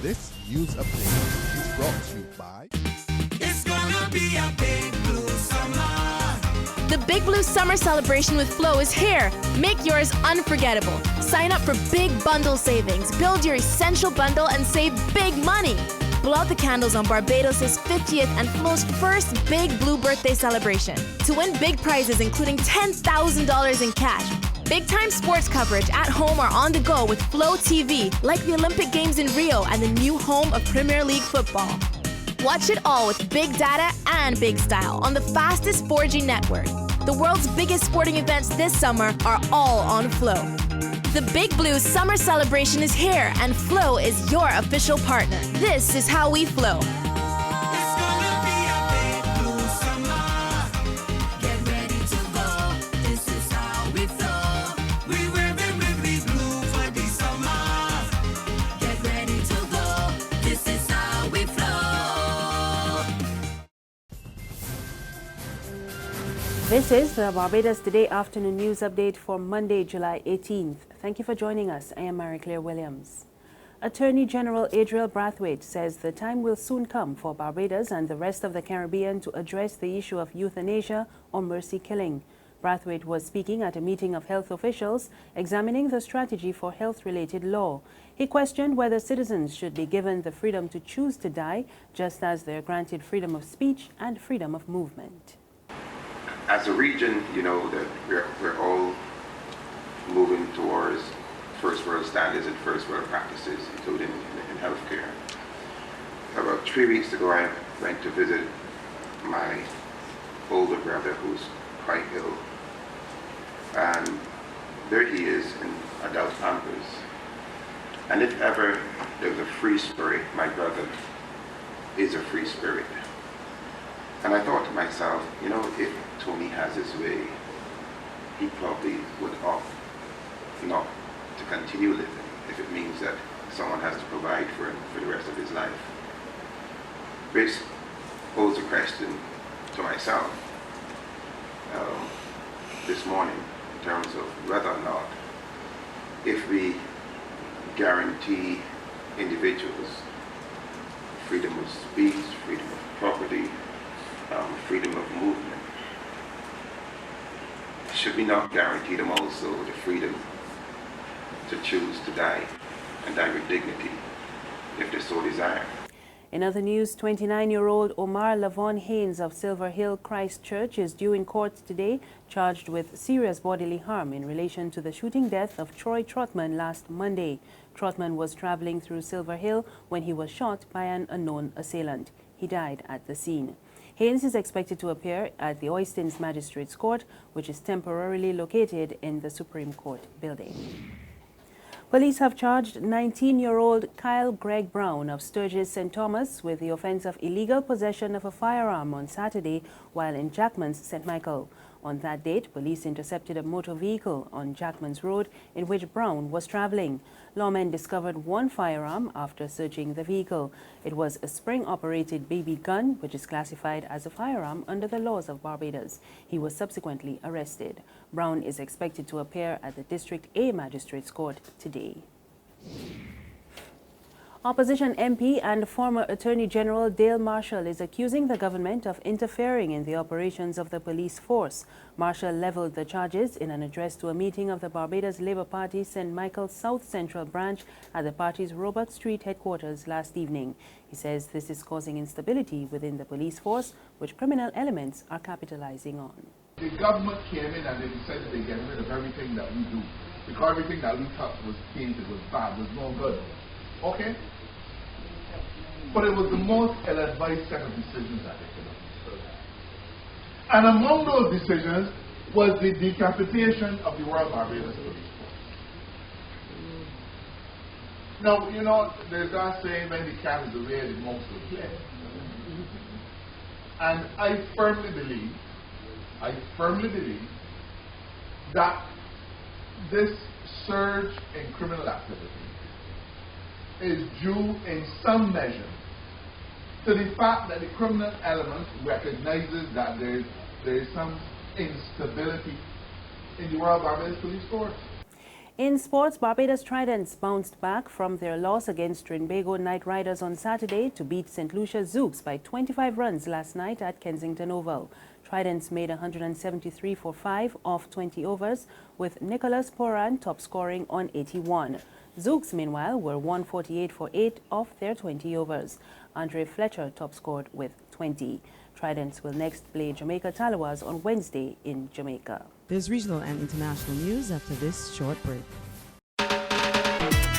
This news update is brought to you by... It's gonna be a big blue summer. The Big Blue Summer Celebration with Flow is here. Make yours unforgettable. Sign up for big bundle savings. Build your essential bundle and save big money. Blow out the candles on Barbados' 50th and Flow's first Big Blue birthday celebration. To win big prizes including $10,000 in cash. Big-time sports coverage at home or on the go with Flow TV, like the Olympic Games in Rio and the new home of Premier League football. Watch it all with big data and big style on the fastest 4G network. The world's biggest sporting events this summer are all on Flow. The Big Blue Summer Celebration is here, and Flow is your official partner. This is how we flow. It's gonna be a big blue summer. Get ready to go. This is how we flow. We wear the blue for the summer. Get ready to go. This is how we flow. This is the Barbados Today afternoon news update for Monday, July 18th. Thank you for joining us. I am Mary Claire Williams. Attorney General Adriel Brathwaite says the time will soon come for Barbados and the rest of the Caribbean to address the issue of euthanasia or mercy killing. Brathwaite was speaking at a meeting of health officials examining the strategy for health-related law. He questioned whether citizens should be given the freedom to choose to die, just as they're granted freedom of speech and freedom of movement. As a region, you know that we're all moving towards first world standards and first world practices, including in healthcare. About 3 weeks ago, I went to visit my older brother who's quite ill. And there he is in adult pampers. And if ever there's a free spirit, my brother is a free spirit. And I thought to myself, you know, if Tony has his way, he probably would opt not to continue living if it means that someone has to provide for him for the rest of his life. Which posed a question to myself this morning in terms of whether or not, if we guarantee individuals freedom of speech, freedom of property, freedom of movement, should we not guarantee them also the freedom to choose to die and die with dignity if they so desire? In other news, 29-year-old Omar Lavon Haynes of Silver Hill Christchurch is due in court today, charged with serious bodily harm in relation to the shooting death of Troy Trotman last Monday. Trotman was traveling through Silver Hill when he was shot by an unknown assailant. He died at the scene. Haynes is expected to appear at the Oistins Magistrates Court, which is temporarily located in the Supreme Court building. Police have charged 19-year-old Kyle Greg Brown of Sturgis St. Thomas with the offense of illegal possession of a firearm on Saturday while in Jackman's St. Michael. On that date, police intercepted a motor vehicle on Jackman's Road in which Brown was traveling. Lawmen discovered one firearm after searching the vehicle. It was a spring-operated BB gun, which is classified as a firearm under the laws of Barbados. He was subsequently arrested. Brown is expected to appear at the District A Magistrates Court today. Opposition MP and former Attorney General Dale Marshall is accusing the government of interfering in the operations of the police force. Marshall leveled the charges in an address to a meeting of the Barbados Labour Party St. Michael's South Central branch at the party's Robert Street headquarters last evening. He says this is causing instability within the police force, which criminal elements are capitalizing on. The government came in and they decided they get rid of everything that we do, because everything that we thought was tainted, was bad, was no good. Okay? But it was the most ill-advised set of decisions that they could have. And among those decisions was the decapitation of the Royal Barbados Police Force. Now, you know, there's that saying, when the cat is away, the mouse will play. And I firmly believe that this surge in criminal activity is due in some measure to the fact that the criminal element recognizes that there is some instability in the Royal Barbados Police Force. In sports, Barbados Tridents bounced back from their loss against Trinbago Knight Riders on Saturday to beat St Lucia Zouks by 25 runs last night at Kensington Oval. Tridents made 173 for 5 off 20 overs, with Nicholas Poran top scoring on 81. Zouks, meanwhile, were 148 for 8 off their 20 overs. Andre Fletcher top scored with 20. Tridents will next play Jamaica Talawas on Wednesday in Jamaica. There's regional and international news after this short break.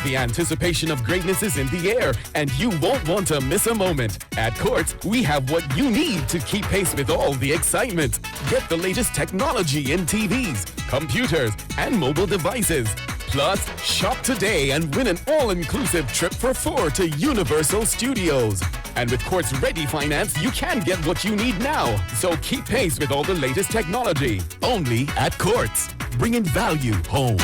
The anticipation of greatness is in the air, and you won't want to miss a moment. At Courts, we have what you need to keep pace with all the excitement. Get the latest technology in TVs, computers, and mobile devices. Plus, shop today and win an all-inclusive trip for 4 to Universal Studios. And with Courts Ready Finance, you can get what you need now. So keep pace with all the latest technology. Only at Courts. Bringing value home.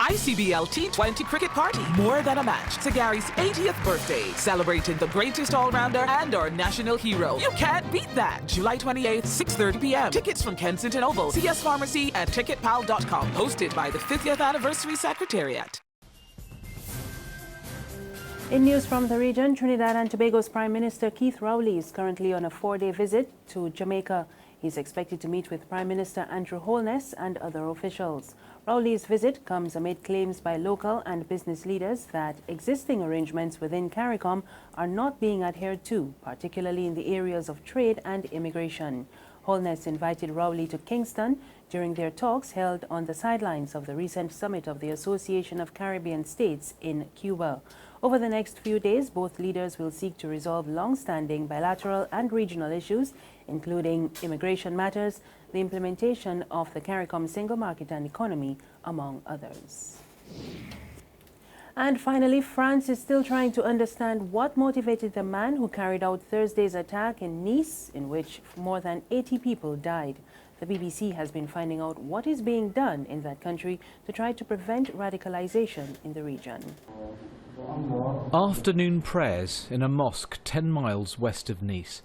ICBL T20 Cricket Party. More than a match. To Gary's 80th birthday. Celebrating the greatest all-rounder and our national hero. You can't beat that. July 28th, 6:30 p.m. Tickets from Kensington Oval, CS Pharmacy, and TicketPal.com. Hosted by the 50th Anniversary Secretariat. In news from the region, Trinidad and Tobago's Prime Minister Keith Rowley is currently on a 4-day visit to Jamaica. He's expected to meet with Prime Minister Andrew Holness and other officials. Rowley's visit comes amid claims by local and business leaders that existing arrangements within CARICOM are not being adhered to, particularly in the areas of trade and immigration. Holness invited Rowley to Kingston during their talks held on the sidelines of the recent summit of the Association of Caribbean States in Cuba. Over the next few days, both leaders will seek to resolve long-standing bilateral and regional issues, including immigration matters, the implementation of the CARICOM single market and economy, among others. And finally, France is still trying to understand what motivated the man who carried out Thursday's attack in Nice, in which more than 80 people died. The BBC has been finding out what is being done in that country to try to prevent radicalization in the region. Afternoon prayers in a mosque 10 miles west of Nice.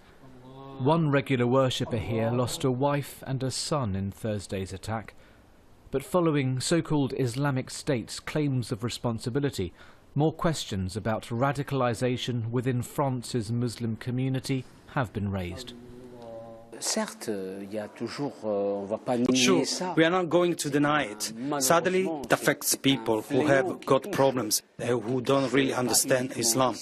One regular worshipper here lost a wife and a son in Thursday's attack. But following so-called Islamic State's claims of responsibility, more questions about radicalization within France's Muslim community have been raised. Sure, we are not going to deny it. Sadly, it affects people who have got problems, who don't really understand Islam.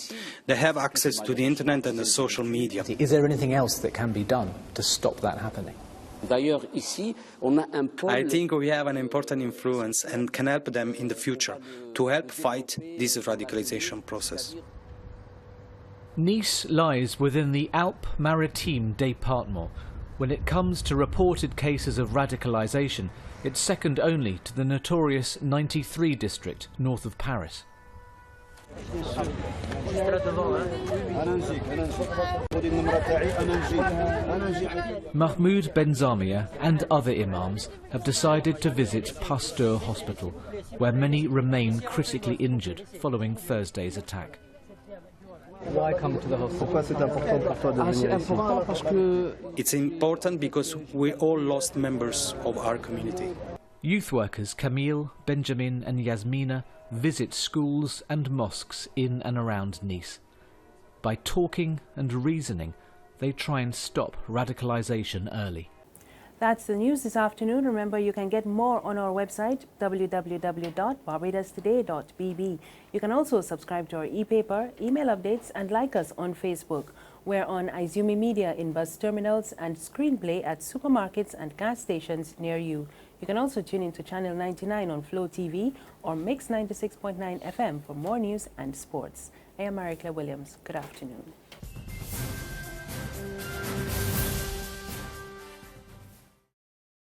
They have access to the internet and the social media. Is there anything else that can be done to stop that happening? I think we have an important influence and can help them in the future to help fight this radicalization process. Nice lies within the Alpes-Maritimes département. When it comes to reported cases of radicalization, it's second only to the notorious 93 district north of Paris. Mahmoud Benzamia and other imams have decided to visit Pasteur Hospital, where many remain critically injured following Thursday's attack. Why come to the hospital? It's important because we all lost members of our community. Youth workers Camille, Benjamin and Yasmina visit schools and mosques in and around Nice. By talking and reasoning, they try and stop radicalization early. That's the news this afternoon. Remember, you can get more on our website, www.barbadostoday.bb. You can also subscribe to our e-paper, email updates, and like us on Facebook. We're on Izumi Media in bus terminals and Screenplay at supermarkets and gas stations near you. You can also tune into Channel 99 on Flow TV or Mix 96.9 FM for more news and sports. I am Maricla Williams. Good afternoon.